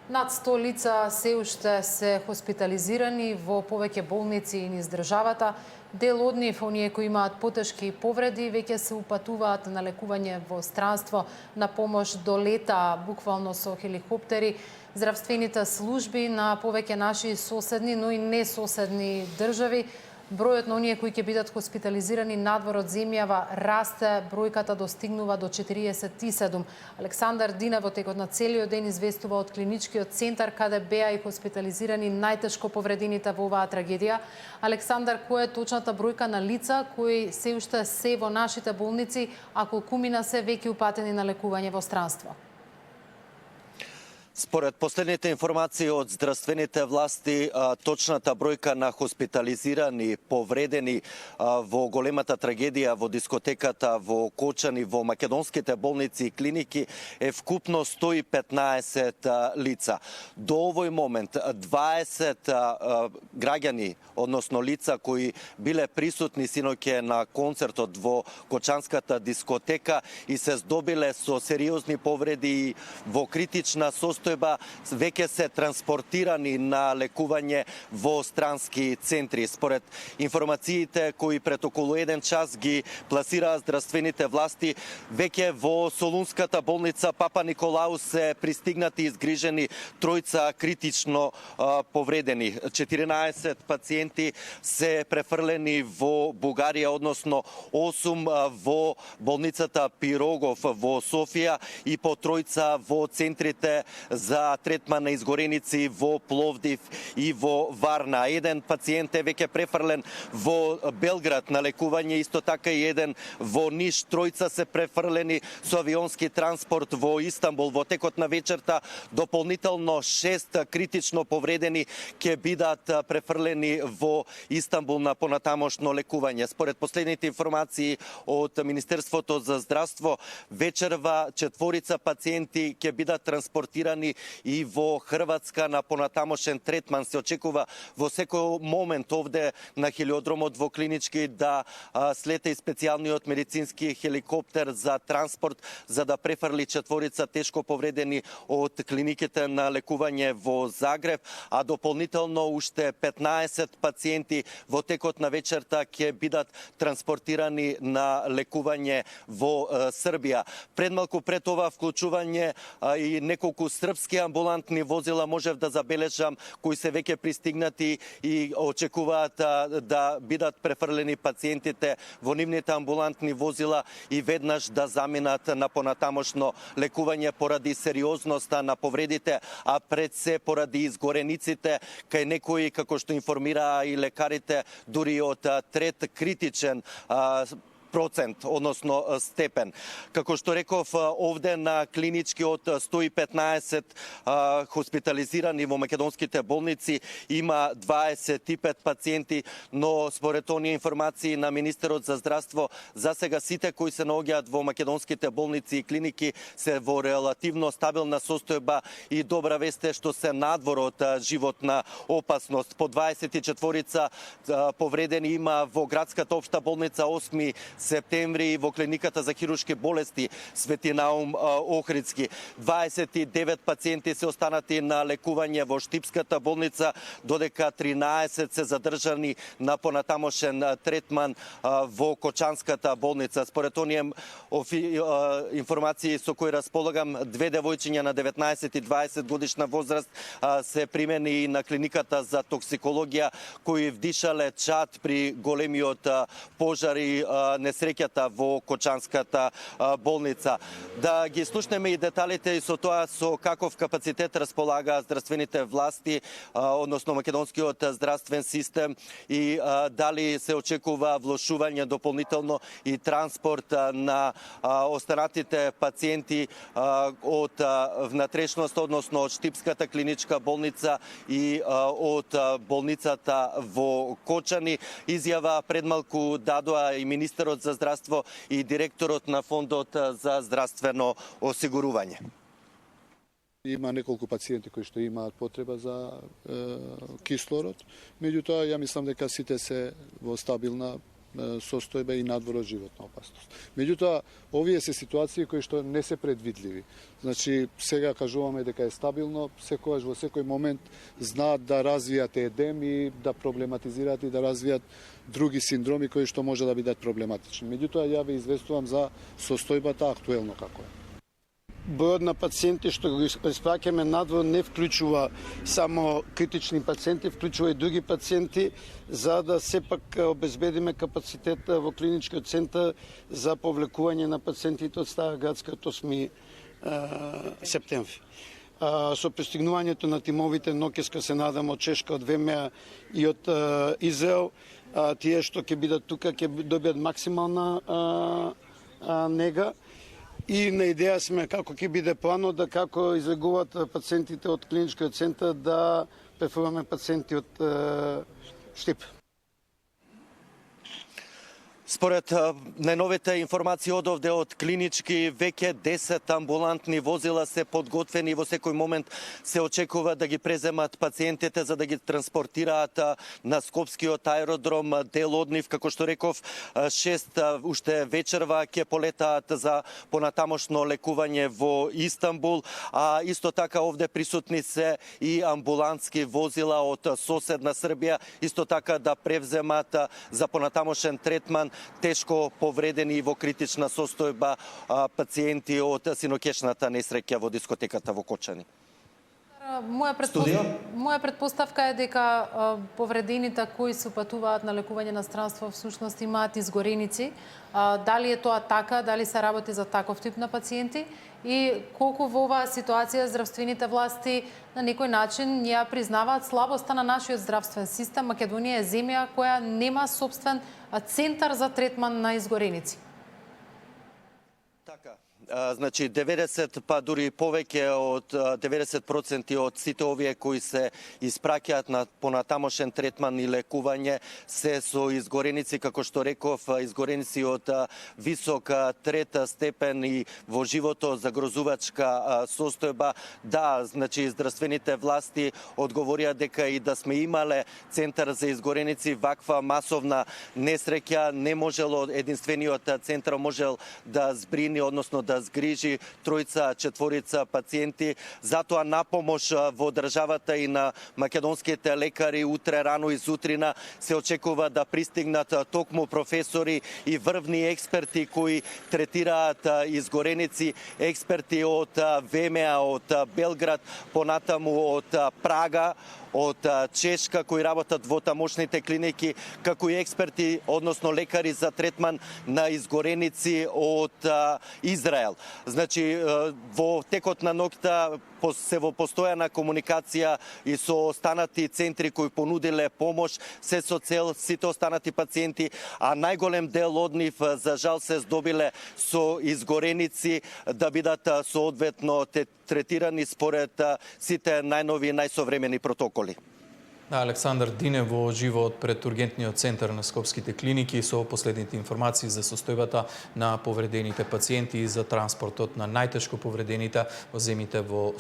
Над 100 лица се уште се хоспитализирани во повеќе болници низ државата. Дел од нив, оние кои имаат потешки повреди, веќе се упатуваат на лекување во странство, на помош до лета, буквално со хеликоптери. Здравствените служби на повеќе наши соседни, но и несоседни држави. Бројот на оние кои ќе бидат хоспитализирани надвор од земјава расте, бројката достигнува до 47. Александар Дина во текот на целиот ден известува од клиничкиот центар каде беа и хоспитализирани најтешко повредените во оваа трагедија. Александар, која е точната бројка на лица кои се уште се во нашите болници, а колкумина се веќе упатени на лекување во странство? Според последните информации од здравствените власти, точната бројка на хоспитализирани, повредени во големата трагедија во дискотеката во Кочани, во македонските болници и клиники е вкупно 115 лица. До овој момент 20 граѓани, односно лица кои биле присутни синоќе на концертот во Кочанската дискотека и се здобиле со сериозни повреди во критична состојба, веќе се транспортирани на лекување во странски центри. Според информациите кои пред околу 1 час ги пласираа здравствените власти, веќе во Солунската болница Папа Николау се пристигнати изгрижени тројца критично повредени. 14 пациенти се префрлени во Бугарија, односно 8 во болницата Пирогов во Софија и по тројца во центрите за третман на изгореници во Пловдив и во Варна. Еден пациент е веќе префрлен во Белград на лекување, исто така и еден во Ниш. Тројца се префрлени со авионски транспорт во Истанбул. Во текот на вечерта дополнително 6 критично повредени ќе бидат префрлени во Истанбул на понатамошно лекување. Според последните информации од Министерството за здравство, вечерва 4 пациенти ќе бидат транспортирани и во Хрватска на понатамошен третман. Се очекува во секој момент овде на хелиодромот во Клинички да слета и специјалниот медицински хеликоптер за транспорт за да префрли 4 тешко повредени од клиниките на лекување во Загреб, а дополнително уште 15 пациенти во текот на вечерта ќе бидат транспортирани на лекување во Србија. Предмалку пред ова вклучување и неколку српски амбулантни возила можев да забележам кои се веќе пристигнати и очекуваат да бидат префрлени пациентите во нивните амбулантни возила и веднаш да заминат на понатамошно лекување поради сериозноста на повредите, а пред се поради изгорениците, кај некои, како што информираа и лекарите, дури од трет критичен процент, односно степен. Како што реков, овде на Клинички од 115 хоспитализирани во македонските болници има 25 пациенти, но според оние информации на Министерот за здравство, за сега сите кои се наоѓаат во македонските болници и клиники се во релативно стабилна состојба и добра вест е што се надвор од животна опасност. По 24 повредени има во градската општа болница 8 септември во клиниката за хируршки болести Свети Наум Охридски. 29 пациенти се останати на лекување во Штипската болница, додека 13 се задржани на понатамошен третман во Кочанската болница. Според оние информации со кои располагам, 2 девојчиња на 19 и 20 годишна возраст се примени на клиниката за токсикологија кои вдишале чад при големиот пожар и несреќата во Кочанската болница. Да ги слушнеме и деталите и со тоа со каков капацитет располагаат здравствените власти, односно македонскиот здравствен систем и дали се очекува влошување дополнително и транспорт на останатите пациенти од внатрешност, односно од Штипската клиничка болница и од болницата во Кочани. Изјава предмалку дадоа и министерот за здравство и директорот на фондот за здравствено осигурување. Има неколку пациенти кои што имаат потреба за кислород, меѓутоа ја мислам дека сите се во стабилна состојба и надвор од животна опасност. Меѓутоа, овие се ситуации кои што не се предвидливи. Значи, сега кажуваме дека е стабилно, секогаш во секој момент знаат да развијат едем и да проблематизираат и да развијат други синдроми кои што може да бидат проблематични. Меѓутоа, ја ве известувам за состојбата актуелно како е. Бројот на пациенти што го испраќаме надвор не вклучува само критични пациенти, вклучува и други пациенти, за да сепак обезбедиме капацитет во клиничкиот центар за повлекување на пациентите од Староградскиот 8 септември. Со пристигнувањето на тимовите ноќеска се надам од Чешка, од ВМА и од Израел, тие што ќе бидат тука ќе добијат максимална нега. И на идеја сме како ќе биде планот да како излегуваат пациентите од клиничкиот центар да префрламе пациенти од Штип. Според најновите информации одовде од клинички, веќе 10 амбулантни возила се подготвени и во секој момент се очекува да ги преземат пациентите за да ги транспортираат на Скопскиот аеродром. Дел од нив, како што реков, 6 уште вечерва ќе полетаат за понатамошно лекување во Истанбул, а исто така овде присутни се и амбулантски возила од соседна Србија, исто така да превземат за понатамошен третман тешко повредени и во критична состојба пациенти од синоќешната несреќа во дискотеката во Кочани. Моја предпоставка е дека повредените кои се патуваат на лекување на странство всушност имаат изгореници. Дали е тоа така, дали се работи за таков тип на пациенти и колку во оваа ситуација здравствените власти на некој начин ја признаваат слабоста на нашиот здравствен систем. Македонија е земја која нема собствен центар за третман на изгореници. Така. Значи 90 па дури повеќе од 90% од сите овие кои се испраќаат на понатамошен третман и лекување се со изгореници, како што реков, изгореници од висок трета степен и во живото загрозувачка состојба. Да, значи здравствените власти одговорија дека и да сме имале центар за изгореници, ваква масовна несреќа не можело, единствениот центар можел да збрини, односно да згрижи тројца, четворица пациенти. Затоа на помош во државата и на македонските лекари утре рано изутрина се очекува да пристигнат токму професори и врвни експерти кои третираат изгореници, експерти од ВМА, од Белград, понатаму од Прага, од Чешка кои работат во тамошните клиники, како и експерти, односно лекари за третман на изгореници од Израел. Значи, во текот на ноќта се во постојана комуникација и со останати центри кои понудиле помош, се со цел сите останати пациенти, а најголем дел од нив за жал се здобиле со изгореници да бидат соодветно третирани според сите најнови и најсовремени протоколи. Александар Динев во живо пред ургентниот центар на Скопските клиники со последните информации за состојбата на повредените пациенти и за транспортот на најтешко повредените во земјите во